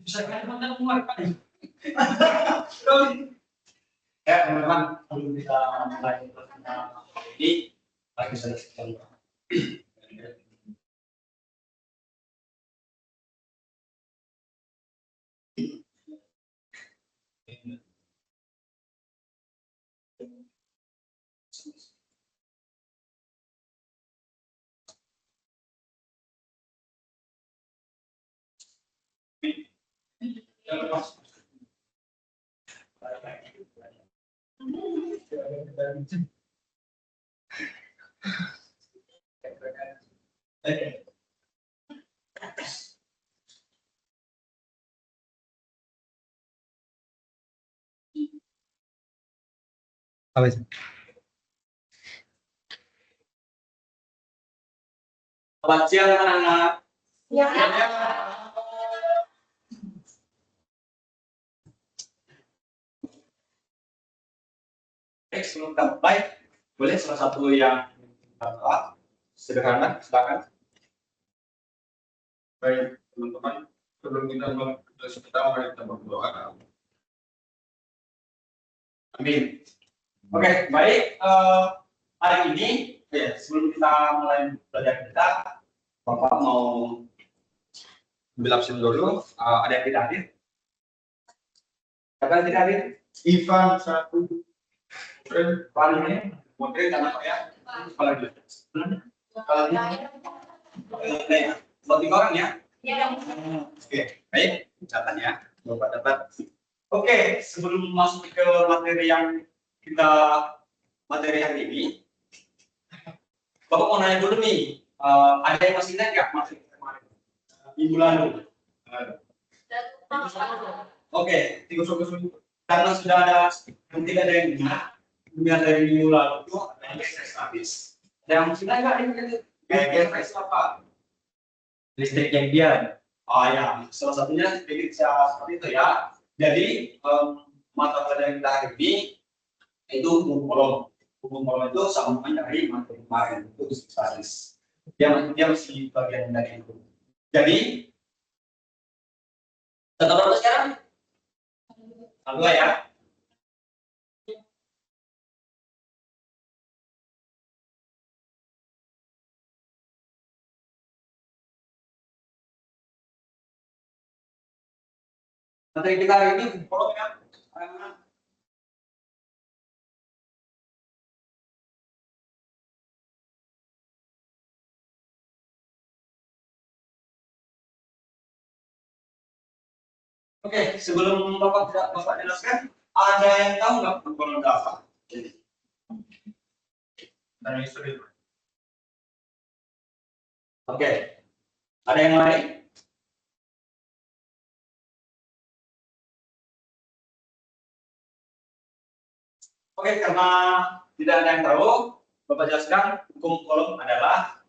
Bisa kan mana muat kan? Ya teman-teman, sebelum kita mulai ini, lagi saya sedang apa sih? Selamat siang anak-anak. Ya. Sebelum kita mulai, boleh salah satu yang sederhana, silakan. Baik, teman-teman, sebelum kita mari kita berdoa. Amin. Oke, baik. Hari ini, ya, sebelum kita mulai belajar kita, Bapak mau ambil absen dulu. Ada yang tidak hadir? Siapa yang tidak hadir? Ivan satu. Paling ini, mungkin karena apa ya? Kalau gitu. Kalau ini, buat 3 orang ya? Oke, baik. Catat ya. Bapak dapat. Oke, sebelum masuk ke materi yang materi hari ini, Bapak mau nanya dulu nih, ada yang masih ingat nggak materi kemarin? Minggu lalu. Oke, karena sudah ada yang tidak ada yang ingat dari minggu lalu itu ada yang habis. Ada yang masih ingat nggak ini? GGS apa? Listrik yang dia. Oh ya, salah satunya sedikit seperti itu ya. Jadi mata pelajaran kita hari ini itu hukum kolom. Hukum kolom itu sambungan dari materi kemarin itu spesialis. Dia masih bagian dari itu. Jadi tetap berapa sekarang? Dua ya. Materi kita hari ini hukum kolom ya. Oke, sebelum Bapak jelaskan, ada yang tahu nggak hukum kolom itu apa? Oke, ada yang lain? Oke, karena tidak ada yang tahu, Bapak jelaskan hukum kolom adalah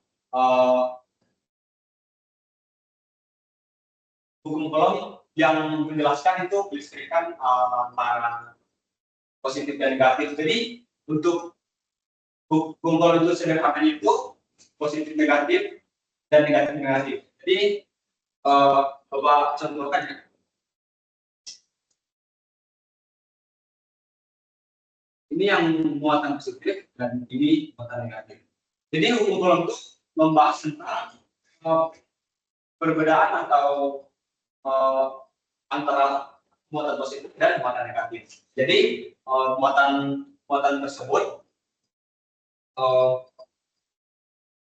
hukum kolom yang menjelaskan itu kelistrikan antara positif dan negatif. Jadi untuk hukum kolom itu sederhananya itu positif negatif dan negatif negatif. Jadi Bapak contohkan ya. Ini yang muatan positif dan ini muatan negatif. Jadi hukum kolom itu membahas tentang perbedaan atau antara muatan positif dan muatan negatif. Jadi muatan tersebut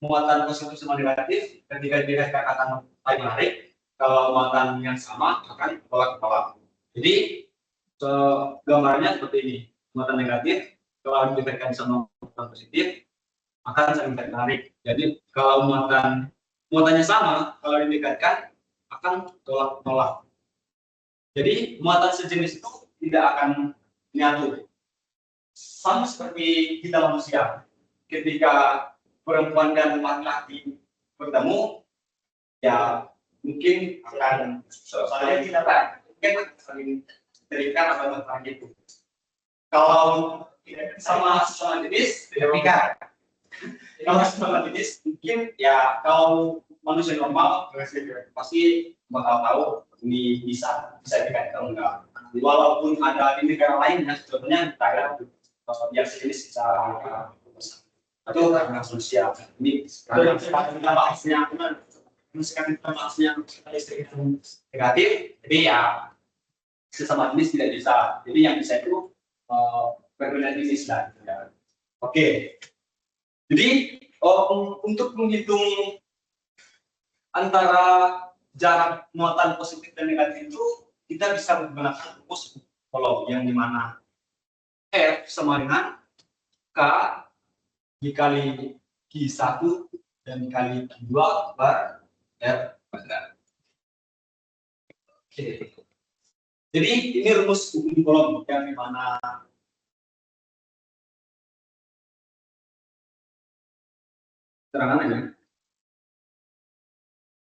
muatan positif sama negatif ketika dikaitkan akan saling menarik. Kalau muatan yang sama akan tolak. Jadi gambarnya seperti ini. Muatan negatif kalau dikaitkan sama muatan positif akan saling menarik. Jadi kalau muatannya sama kalau didekatkan akan tolak. Jadi muatan sejenis itu tidak akan menyatu. Sama seperti kita manusia, ketika perempuan dan laki-laki bertemu, ya mungkin akan saling tidak mungkin saling terikat atau apa gitu. Kalau sama jenis tidak pikat. Kalau sama jenis mungkin ya kalau manusia normal pasti bakal tahu ini bisa dikaitkan atau enggak. Walaupun ada di negara lain ya, contohnya Thailand yang sejenis bisa itu karena sosial. Ini karena kita bahasnya misalkan kita bahasnya listrik yang negatif, jadi ya sesama jenis tidak bisa. Jadi yang bisa itu perbedaan jenis lah. Ya. Oke. Jadi untuk menghitung antara jarak muatan positif dan negatif itu kita bisa menggunakan rumus Coulomb yang dimana F sama dengan K dikali Q1 dan dikali Q2 per R kuadrat. Oke. Jadi ini rumus hukum Coulomb yang dimana terangan aja.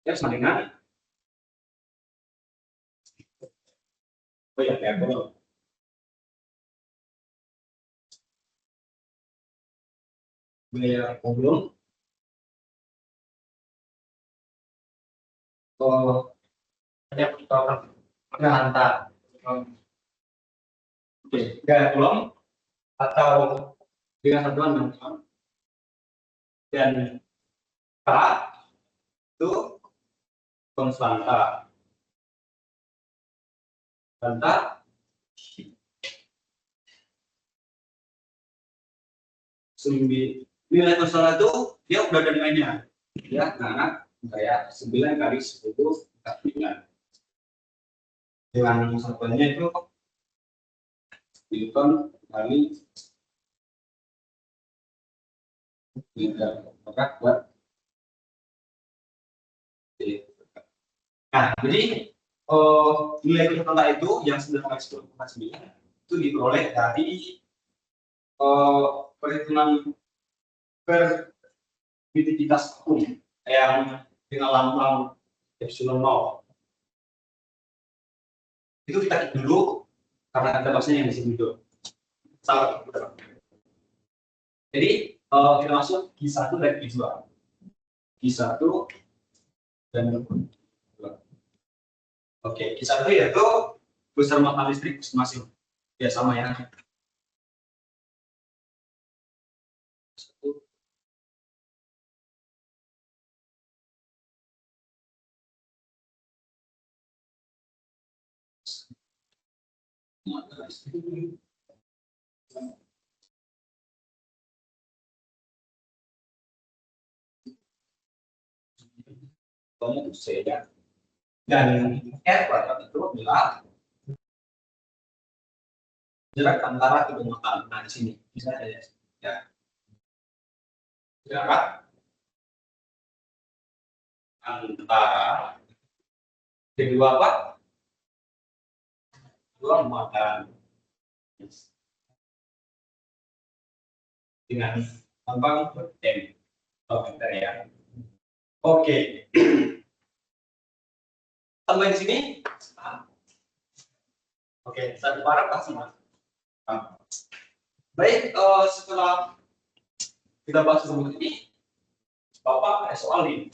F sama dengan ya Coulomb. Gaya Coulomb. Ada pengantar. Oke, gaya Coulomb atau dengan satuan newton dan K itu konstanta. Nilai konstanta itu dia udah ada nilainya ya, nah kayak 9 kali 10 9 dengan satuannya itu newton kali 3 maka buat. Nah jadi nilai konstanta itu yang 9 kali 10 9 itu diperoleh dari perhitungan permitivitas akun yang dengan lambang epsilon 0. Itu kita cek dulu karena ada bahasanya yang di sini dulu. Salah. Jadi kita masuk Q1 dan Q2. Q1 dan Q2. Oke, Q1 yaitu besar muatan listrik masing-masing. Ya sama ya. Kamu saya dan R kuadrat itu adalah jarak antara kedua muatan. Nah di sini bisa ya jarak antara kedua apa? Dua muatan dengan lambang M. Oke, ya. Oke. Tambah di sini. Oke, satu para pasti mas. Baik, setelah kita bahas rumus ini, Bapak ada soal ini.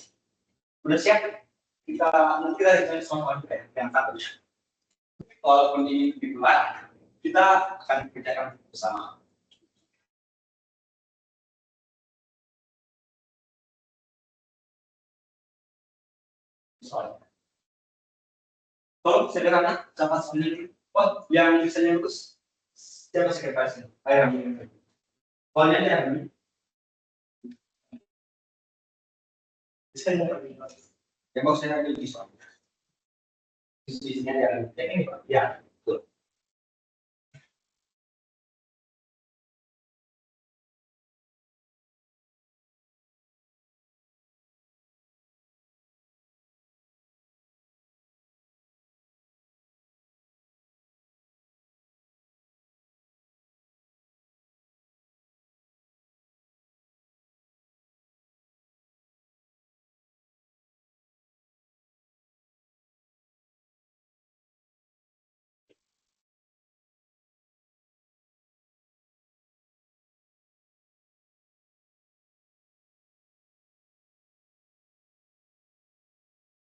Udah siap? Nanti kita soal yang satu. Walaupun ini dibuat, kita akan kerjakan bersama. Soal. Tolong sederhana, dapat sendiri. Oh, yang misalnya lulus, siapa sekretarisnya? Ayo, soalnya ada yang ini. Yang mau saya ambil di soal. Isinya yang ini, Pak. Ya, betul.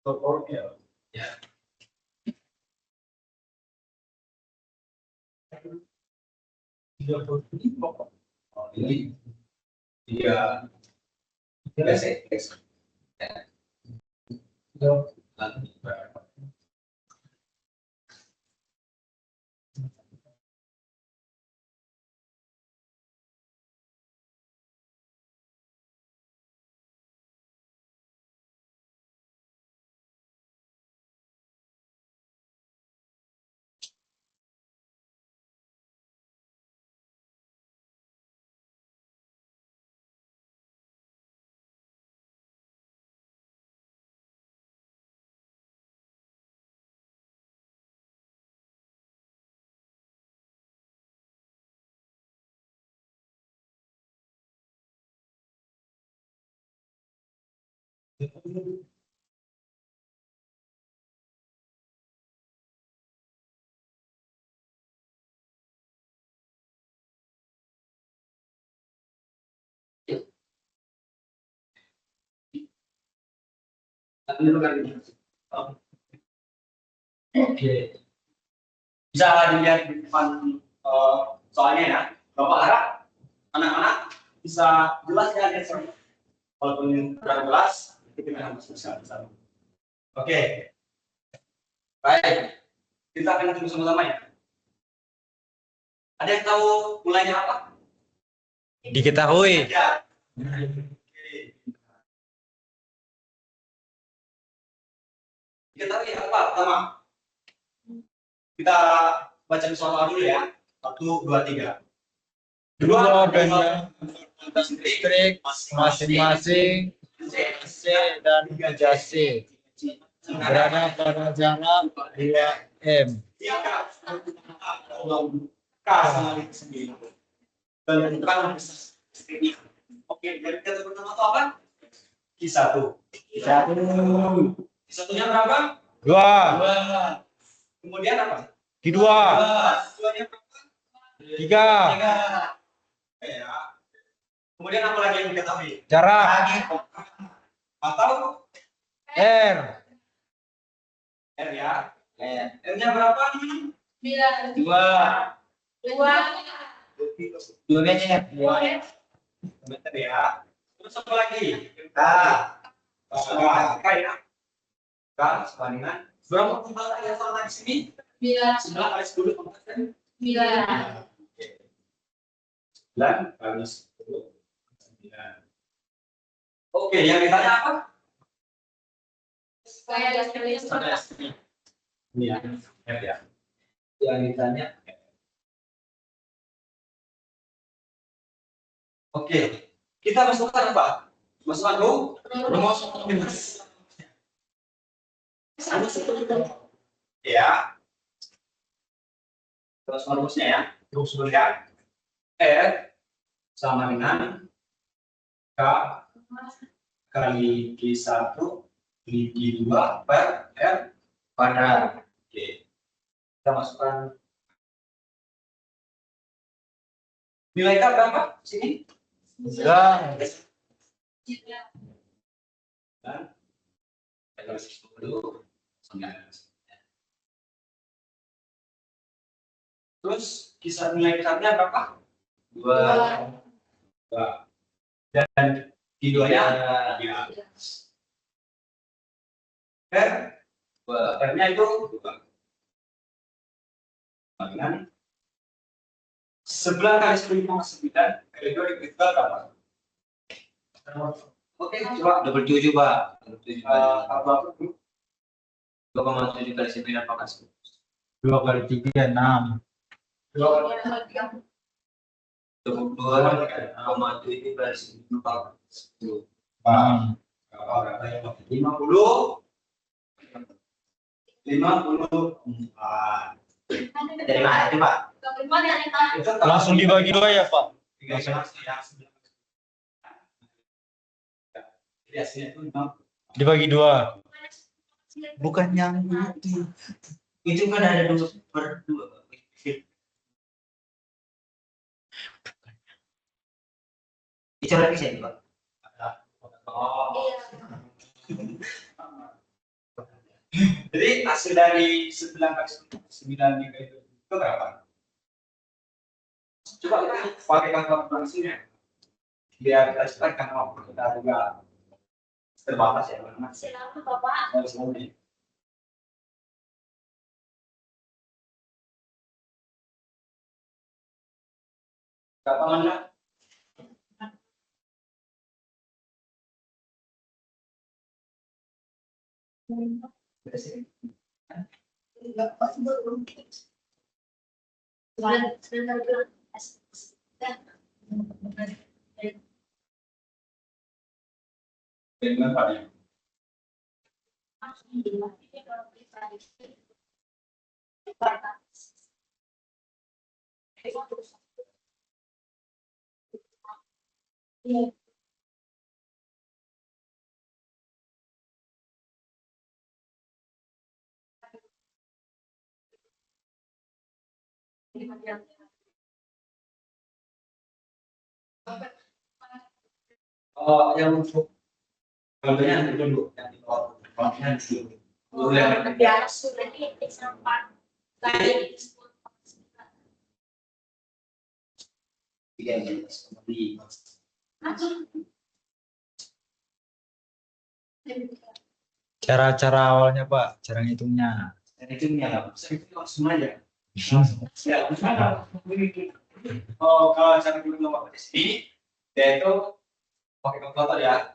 Tutorial. Ya. 35. Oh, ini 3 cm. Oke, bisa dilihat di depan soalnya ya. Bapak harap anak-anak bisa jelas ya guys. Walaupun kurang jelas, kita harus bersama-sama. Oke, baik. Kita akan tunggu sama-sama ya. Ada yang tahu mulainya apa? Diketahui. Ya. Diketahui apa pertama? Kita baca soal dulu ya. 1, 2, 3. Dua benda listrik masing-masing C dan 3 C berada pada jarak 2 M. Oke, dari kata pertama itu apa? Q1. Q1-nya berapa? 2. Kemudian apa? Q2. Q2-nya berapa? 3. Ya. Kemudian apa lagi yang diketahui? Jarak Atau R. R ya? R-nya berapa? 2. 2 meter ya. Terus apa lagi? K ya. K sama dengan berapa pembatas yang sama di sini? 9 kali 10 pembatas. 9 kali 10. 9. Oke, yang ditanya apa? Ini ya, F ya. Yang ditanya F. Oke, kita masukkan apa? Masukkan rumus. Ya. Terus rumusnya ya. Rumus ya. R sama dengan K kali Q1 kali Q2 per R kuadrat. Oke. Kita masukkan nilai K berapa? Sini. 3. Dan kita kasih dulu 9. Terus kisar nilai K-nya berapa? 2. Dan Q2-nya 3. R-nya itu 2. Dengan 11 kali 10,9 kali 2 dikali berapa? Oke, coba 27, Pak. 27. apa? 2,7 kali 9 apakah 2 kali 3 6. 2 kali 22,7 kali 9 10. 54. Dari mana itu, Pak? Langsung dibagi 2 ya, Pak? Dibagi 2. Bukan yang itu. Itu kan ada 2/2. Dicoret bisa itu, Pak? Jadi hasil dari 9 kali 9 itu berapa? Coba kita pakai kalkulatornya biar kita cepat karena waktu kita juga terbatas ya karena Silakan Bapak. harus ngomong. Kapan mana? Dengan Pak ya. Yang untuk contohnya nanti dulu yang di bawah contohnya dulu. Dulu yang Biar sudah ini sampai lagi Tiga belas kembali. Cara-cara awalnya Pak, cara ngitungnya. Dan itu nyala. itu langsung aja. Ya, oh, kalau cara dulu nomor di sini, yaitu pakai kalkulator ya.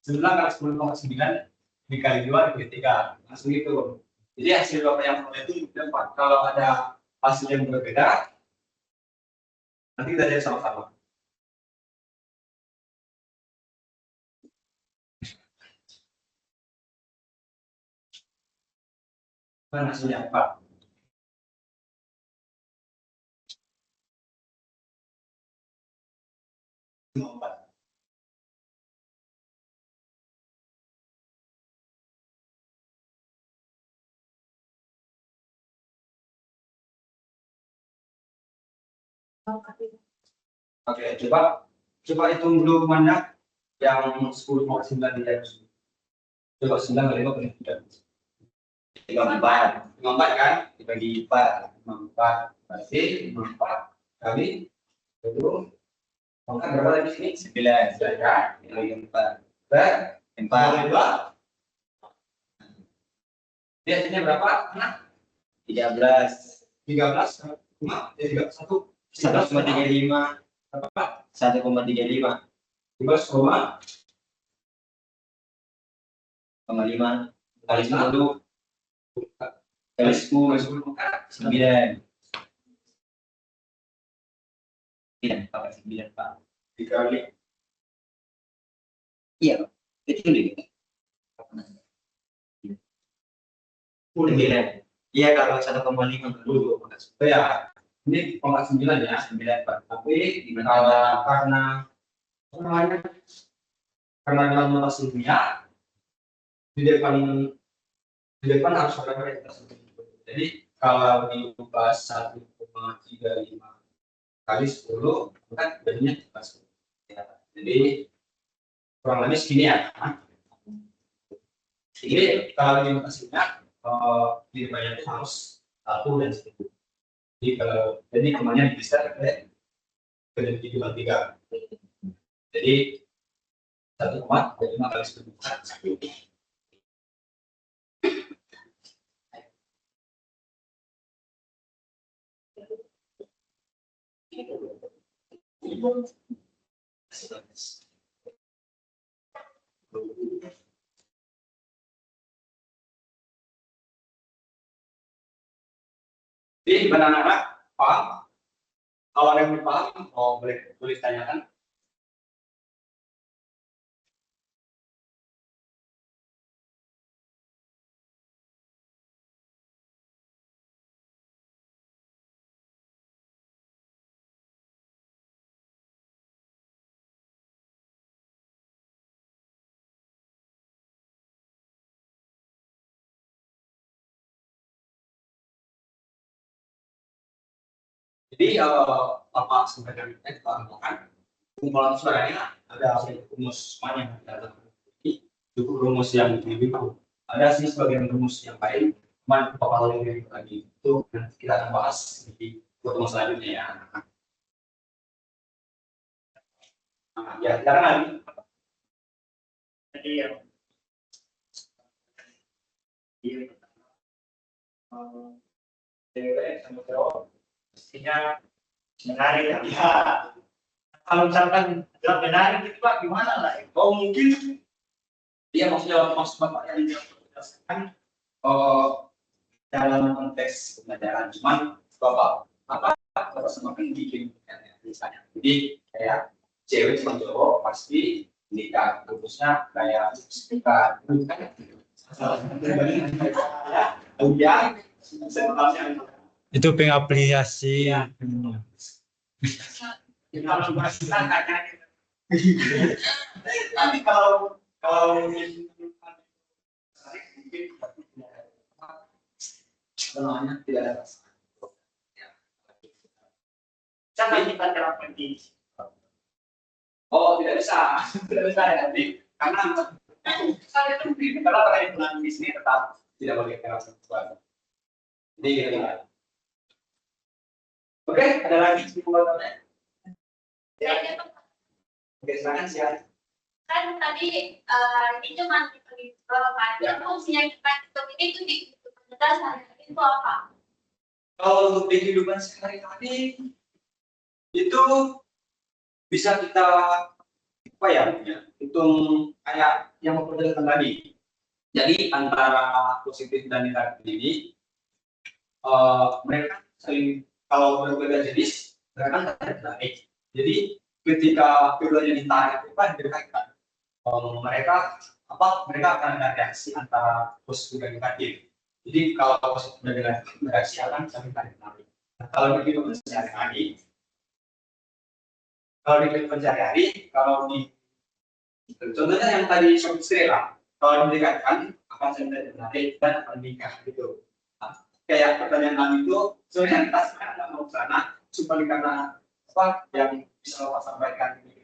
9 kali 10,9 dikali 2 dikali 3 langsung gitu. Jadi hasil bapak yang pertama itu 4. Kalau ada hasil yang berbeda, nanti kita jadi sama-sama. Mana hasilnya 4? Oke, coba hitung dulu mana yang 10,9 di atas. Coba 9 kali 5 kali 3. 54 kan? Dibagi 4. 54 berarti 54 kali 20. Maka berapa lagi sini? 9 kan? Dibagi 4. 4. Dia hasilnya berapa? Nah, 13. 1,35. 1,35. Berapa? 1,35. 13,5 kali 10 kali 10 maka 9. 9 pakai 9 Pak. dikali Iya, itu dulu. 9. Iya kalau 1,5 dulu. Ya, ini 0,9 ya, 9 Pak. Tapi karena namanya karena dalam notasi ilmiah di depan harus ada kualitas. Jadi kalau diubah 1,35 kali 10 kan jadinya 10. Ya, jadi kurang lebih segini ya. Jadi kalau di notasinya nilainya itu harus 1 dan 1. Jadi kalau kemana bisa ke 3. Jadi 1,5 kali 10 kan 1. Jadi gimana anak paham? Kalau ada yang belum paham, boleh tanyakan. Jadi apa sampaikan kita lakukan kumpulan suaranya ada rumus mana yang cukup rumus yang lebih ada sih sebagian rumus yang lain cuman kalau lebih lagi itu nanti kita akan bahas di pertemuan selanjutnya ya. Nah, ya sekarang Jadi ya. Iya. Cewek sama cowok mestinya menarik ya. Ya. Kalau misalkan nggak menarik itu Pak gimana lah? oh mungkin dia maksud bapak yang dijelaskan dalam konteks pembelajaran cuman bapak semakin bikin misalnya jadi kayak cewek sama cowok pasti nikah khususnya kayak nikah ya Itu pengaplikasi. Kalau kita tanya tapi kalau mungkin namanya tidak ada rasa. cara kita terapkan di Oh, tidak bisa ya nanti karena perkawinan di sini tetap tidak boleh kekerasan seksual. Jadi gitu ya. Oke, ada lagi pembahasannya? Ya, oke, silakan silakan. Kan tadi ini cuma dibagi beberapa kan. Ya. Fungsinya kita hitung ini tuh di kehidupan kita sehari-hari itu apa? Kalau untuk di kehidupan sehari-hari itu bisa kita apa ya hitung kayak yang memperjelaskan tadi. Jadi antara positif dan negatif ini mereka sering kalau berbeda jenis mereka tarik. Jadi ketika keduanya ditarik apa didekatkan mereka akan ada reaksi antara positif dan negatif. Jadi kalau positif dan negatif reaksi akan saling tarik menarik. Nah, kalau di kehidupan sehari-hari kalau di contohnya yang tadi sobat Srela, kalau didekatkan akan saling tarik menarik dan akan nikah gitu. Nah, kayak pertanyaan kami itu sebenarnya kita sekarang nggak mau ke sana cuma karena apa yang bisa Bapak sampaikan di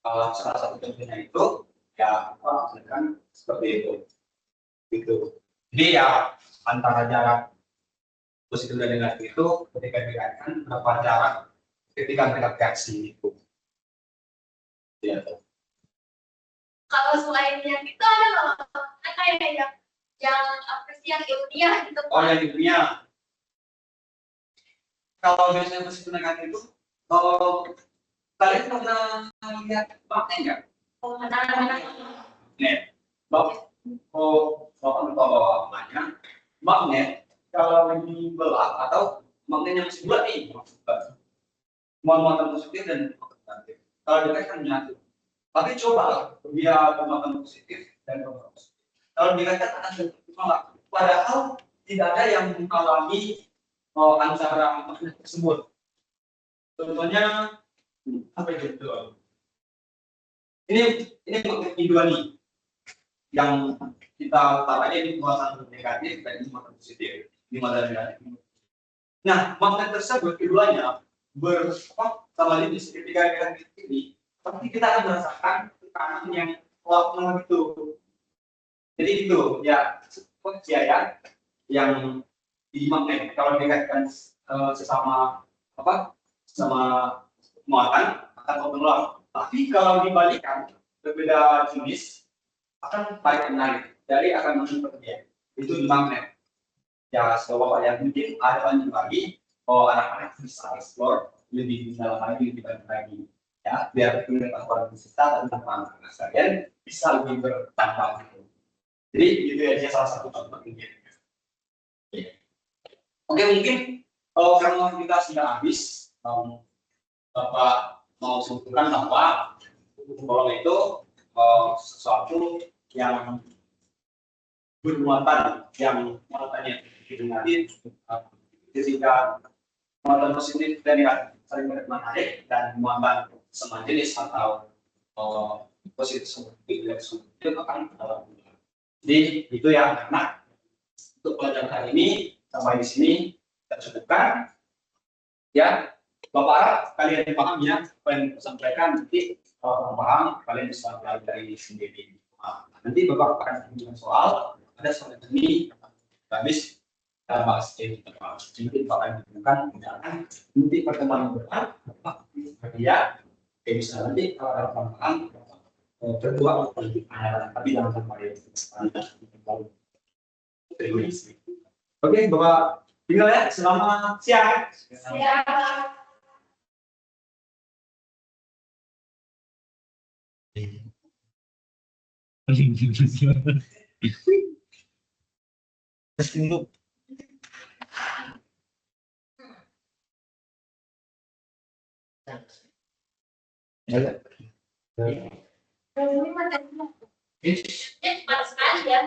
salah satu contohnya itu ya apa kan seperti itu gitu. Jadi ya antara jarak positif dan negatif itu ketika dikatakan berapa jarak ketika mereka reaksi itu. Ya. Kalau selain yang itu ada nggak kayak yang apa sih yang ilmiah gitu? Oh yang di dunia. Kalau biasanya positif negatif itu kalau kalian pernah lihat magnet nggak? Oh, mana-mana. Magnet. Bapak lupa namanya. Magnet kalau dibelah atau magnet yang masih bulat nih, muatan positif dan negatif. Kalau dikatakan menyatu. Tapi coba dia muatan positif dan positif. Kalau dikatakan ada tolak, padahal tidak ada yang mengalami antara magnet tersebut. Contohnya apa itu? Ini magnet kedua nih, yang kita taruhnya di muatan negatif dan di muatan positif, di muatan negatif. Nah, magnet tersebut keduanya sama jenis ketika negatif ini, pasti kita akan merasakan tekanan yang kuat gitu. Jadi itu ya kepercayaan yang di magnet kalau dikaitkan sesama muatan akan menolak. Tapi kalau dibalikan berbeda jenis akan baik menarik, jadi akan menjadi itu di magnet. Ya, sebuah yang mungkin ada banyak lagi, anak-anak bisa explore lebih dalam lagi, lebih banyak lagi. Ya, biar pengetahuan kita tentang anak-anak sekalian bisa lebih bertambah. Jadi itu aja salah satu contoh ini. Oke, mungkin kalau karena kita sudah habis, Bapak mau sebutkan bahwa golong itu sesuatu yang bermuatan yang muatannya negatif ketika muatan positif dan negatif saling menarik dan muatan sama jenis atau positif seperti itu akan jadi itu ya anak untuk pelajaran hari ini sampai di sini kita cukupkan ya. Bapak harap kalian paham ya apa yang saya sampaikan. Nanti kalau paham kalian bisa pelajari sendiri. Nanti Bapak akan menunjukkan soal ada soal ini habis kita bahas ini mungkin Bapak akan menunjukkan nanti pertemuan Bapak ya Kayak misalnya nanti kalau ada pertanyaan kedua tapi jangan sampai Oke, Bapak tinggal ya. Selamat siang. Siap. Ini cepat sekali ya.